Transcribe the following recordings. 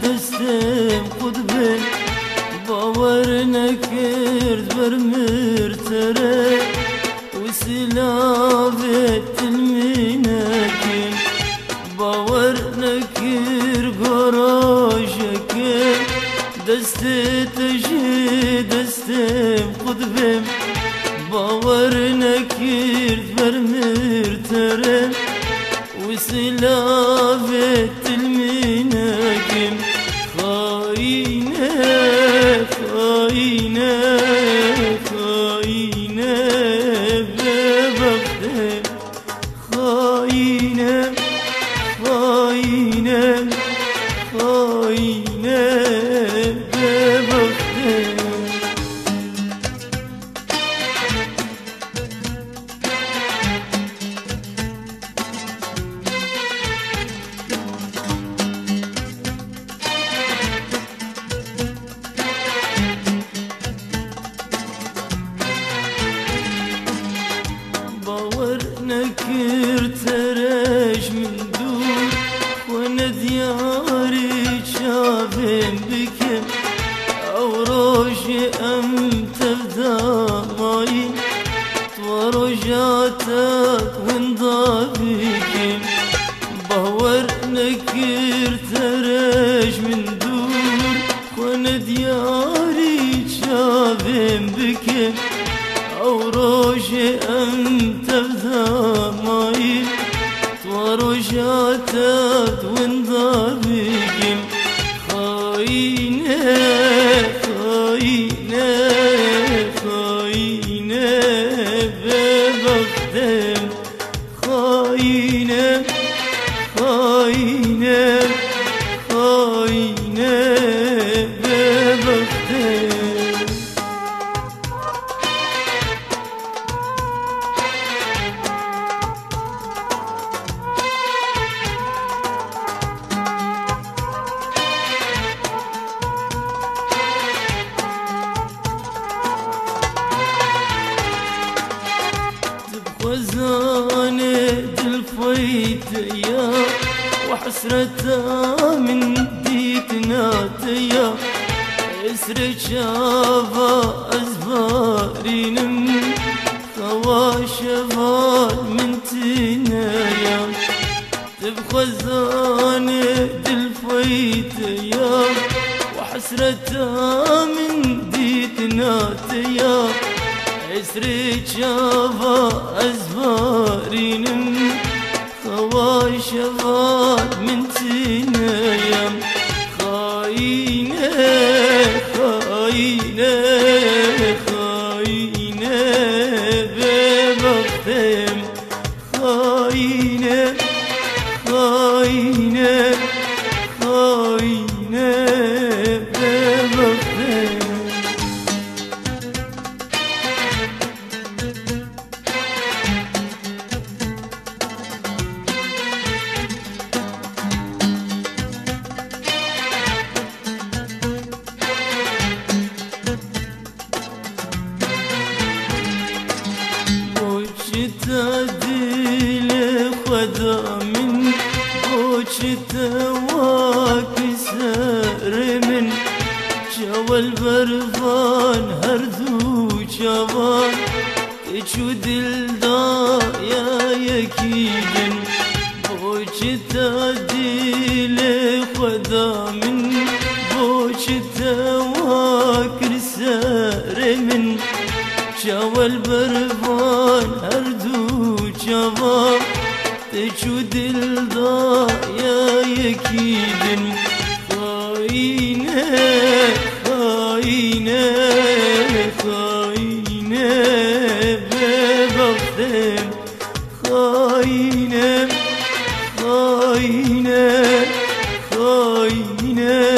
دستم قطبه باور نکرد بر مرتره وسلافت المناكم باور نكر قراجك دستم قطبم باور نكر بر مرتره وسلافت المناكم خاينة خاينة خاينة ببغداد خاينة خاينة خاينة ببغداد باور نكر ترج من دور وانا دياري شافم بكم او روجي ام تبدا ماي تورجاتك ونضا بكم باور نكر ترج من دور وانا دياري شافم بكم او روجي انت بذاماي ورجاتك وانضابكم خاينة خاينة خاينة ببغداد خاينة خاينة خاينة ببغداد وزانت الفيت يا وحسرتها من ديتنات يا اسرك شافا ازبارين خواشفال من تنايا تبقى زانت الفيت يا وحسرتها من ديتنات يا اسري شافا ازبارين خواي شفات من تنايم خاينة خاينة خاينة ببغداد خاينة خاينة خاينة ببغداد تعديل خذا من بوش تواك سار من جوا البرفان هردو جوان تجود الدايا يكيدن بوش تعديل خذا من بوش تواك سار من جوا البرفان هردو جواب تجود الضايا يكيدن خاينة خاينة خاينة ببغداد خاينة خاينة خاينة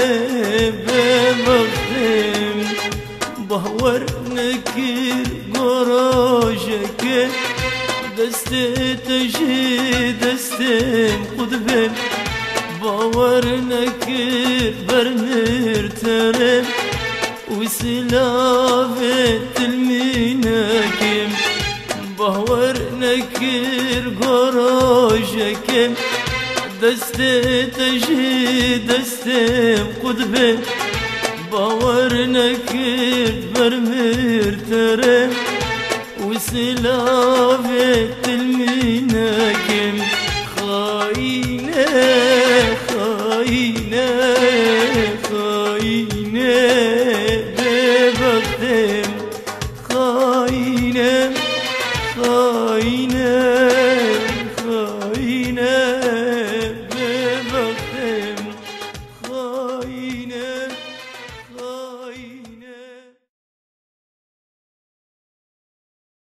ببغداد بهور نكر قراجك دستم قطبم باور نكر بر مرترم وسلافت المناكم باور نكر قراجك دسته تجي دسته قدبه باور نكد برمير ترى وسلافة المناكم خاينة خاينة خاينة ببختم خاينة خاينة